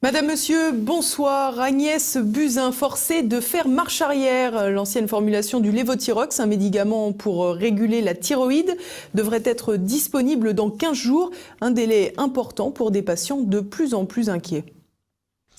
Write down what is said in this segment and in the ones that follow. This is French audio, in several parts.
Madame, Monsieur, bonsoir. Agnès Buzyn, forcée de faire marche arrière. L'ancienne formulation du Levothyrox, un médicament pour réguler la thyroïde, devrait être disponible dans 15 jours. Un délai important pour des patients de plus en plus inquiets.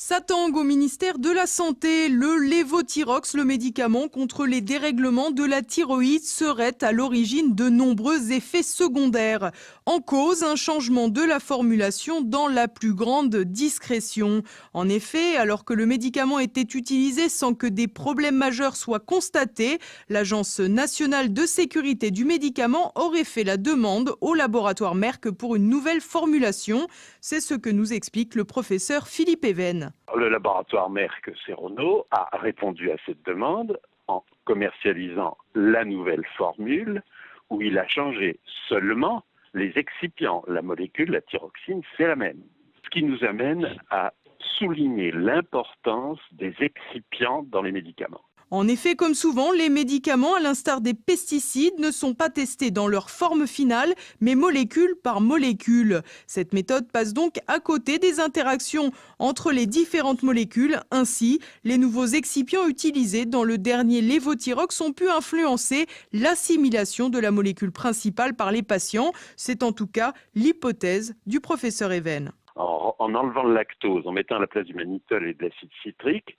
Ça tangue au ministère de la Santé. Le Levothyrox, le médicament contre les dérèglements de la thyroïde, serait à l'origine de nombreux effets secondaires. En cause, un changement de la formulation dans la plus grande discrétion. En effet, alors que le médicament était utilisé sans que des problèmes majeurs soient constatés, l'Agence nationale de sécurité du médicament aurait fait la demande au laboratoire Merck pour une nouvelle formulation. C'est ce que nous explique le professeur Philippe Even. Le laboratoire Merck Serono a répondu à cette demande en commercialisant la nouvelle formule où il a changé seulement les excipients. La molécule, la thyroxine, c'est la même. Ce qui nous amène à souligner l'importance des excipients dans les médicaments. En effet, comme souvent, les médicaments, à l'instar des pesticides, ne sont pas testés dans leur forme finale, mais molécule par molécule. Cette méthode passe donc à côté des interactions entre les différentes molécules. Ainsi, les nouveaux excipients utilisés dans le dernier Levothyrox ont pu influencer l'assimilation de la molécule principale par les patients. C'est en tout cas l'hypothèse du professeur Even. En enlevant le lactose, en mettant à la place du mannitol et de l'acide citrique,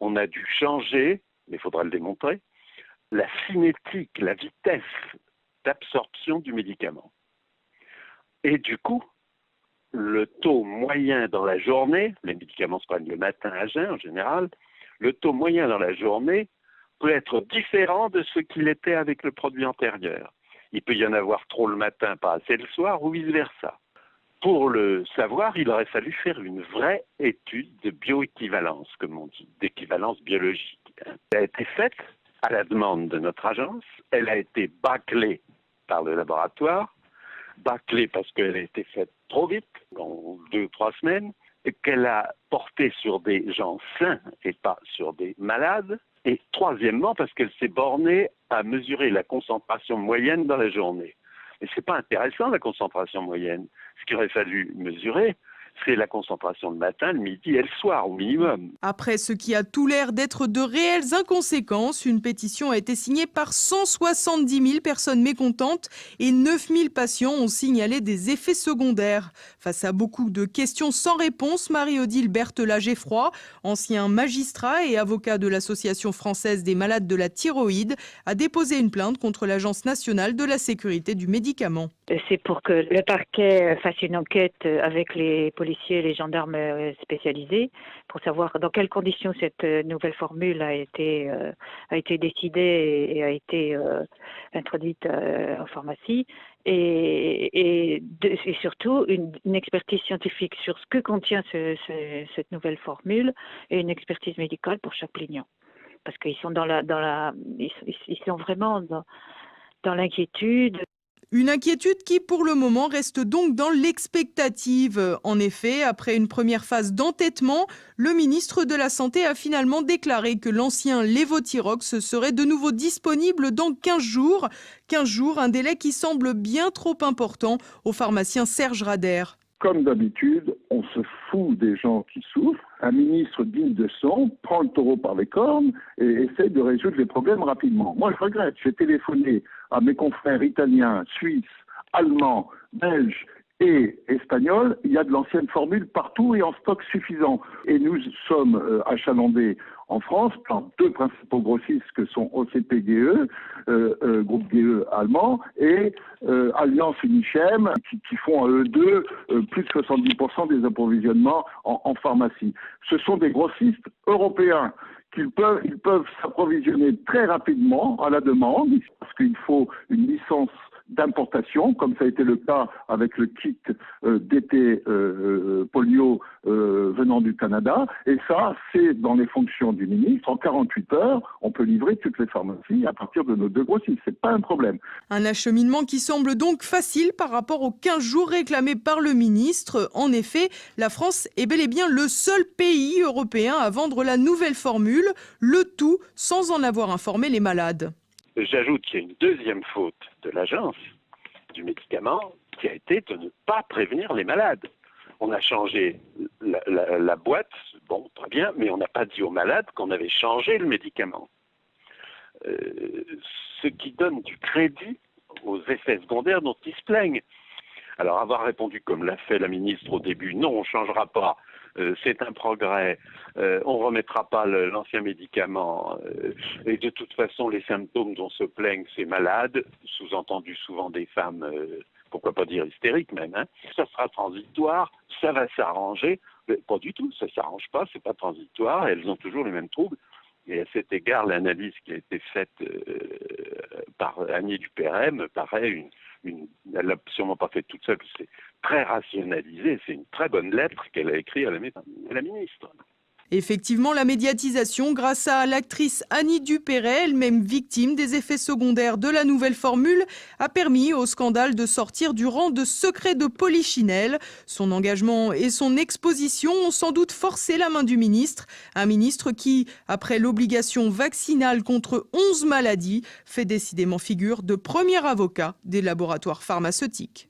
on a dû changer, mais il faudra le démontrer, la cinétique, la vitesse d'absorption du médicament. Et du coup, le taux moyen dans la journée, les médicaments se prennent le matin à jeun en général, le taux moyen dans la journée peut être différent de ce qu'il était avec le produit antérieur. Il peut y en avoir trop le matin, pas assez le soir, ou vice-versa. Pour le savoir, il aurait fallu faire une vraie étude de bioéquivalence, comme on dit, d'équivalence biologique. Elle a été faite à la demande de notre agence, elle a été bâclée par le laboratoire, bâclée parce qu'elle a été faite trop vite, en 2 ou 3 semaines, et qu'elle a porté sur des gens sains et pas sur des malades, et troisièmement parce qu'elle s'est bornée à mesurer la concentration moyenne dans la journée. Mais ce n'est pas intéressant, la concentration moyenne. Ce qu'il aurait fallu mesurer, c'est la concentration le matin, le midi et le soir, au minimum. Après ce qui a tout l'air d'être de réelles inconséquences, une pétition a été signée par 170 000 personnes mécontentes et 9 000 patients ont signalé des effets secondaires. Face à beaucoup de questions sans réponse, Marie-Odile Berthelat-Geffroy, ancien magistrat et avocat de l'Association française des malades de la thyroïde, a déposé une plainte contre l'Agence nationale de la sécurité du médicament. C'est pour que le parquet fasse une enquête avec les policiers et les gendarmes spécialisés pour savoir dans quelles conditions cette nouvelle formule a été décidée et a été introduite en pharmacie. Et surtout une expertise scientifique sur ce que contient cette nouvelle formule et une expertise médicale pour chaque plaignant. Parce qu'ils sont ils sont vraiment dans l'inquiétude. Une inquiétude qui, pour le moment, reste donc dans l'expectative. En effet, après une première phase d'entêtement, le ministre de la Santé a finalement déclaré que l'ancien Levothyrox serait de nouveau disponible dans 15 jours. 15 jours, un délai qui semble bien trop important au pharmacien Serge Rader. Comme d'habitude, on se fout des gens qui souffrent. Un ministre digne de son prend le taureau par les cornes et essaie de résoudre les problèmes rapidement. Moi, je regrette. J'ai téléphoné à mes confrères italiens, suisses, allemands, belges et espagnols. Il y a de l'ancienne formule partout et en stock suffisant. Et nous sommes achalandés en France par 2 principaux grossistes que sont OCP-GE, groupe GE allemand, et Alliance Unichem, qui font à eux deux plus de 70% des approvisionnements en pharmacie. Ce sont des grossistes européens. Ils peuvent s'approvisionner très rapidement à la demande, parce qu'il faut une licence d'importation, comme ça a été le cas avec le kit d'été polio venant du Canada. Et ça, c'est dans les fonctions du ministre. En 48 heures, on peut livrer toutes les pharmacies à partir de nos 2 grossistes. C'est pas un problème. Un acheminement qui semble donc facile par rapport aux 15 jours réclamés par le ministre. En effet, la France est bel et bien le seul pays européen à vendre la nouvelle formule, le tout sans en avoir informé les malades. J'ajoute qu'il y a une deuxième faute de l'agence du médicament qui a été de ne pas prévenir les malades. On a changé la boîte, bon, très bien, mais on n'a pas dit aux malades qu'on avait changé le médicament. Ce qui donne du crédit aux effets secondaires dont ils se plaignent. Alors avoir répondu comme l'a fait la ministre au début, non, on ne changera pas, c'est un progrès, on ne remettra pas l'ancien médicament, et de toute façon les symptômes dont se plaignent ces malades, sous-entendu souvent des femmes, pourquoi pas dire hystériques même, hein, ça sera transitoire, ça va s'arranger, mais pas du tout, ça ne s'arrange pas, c'est pas transitoire, elles ont toujours les mêmes troubles. Et à cet égard, l'analyse qui a été faite par Agnès Dupéret me paraît elle l'a sûrement pas faite toute seule, c'est très rationalisé, c'est une très bonne lettre qu'elle a écrite à la ministre. Effectivement, la médiatisation, grâce à l'actrice Annie Dupéret, elle-même victime des effets secondaires de la nouvelle formule, a permis au scandale de sortir du rang de secret de polichinelle. Son engagement et son exposition ont sans doute forcé la main du ministre. Un ministre qui, après l'obligation vaccinale contre 11 maladies, fait décidément figure de premier avocat des laboratoires pharmaceutiques.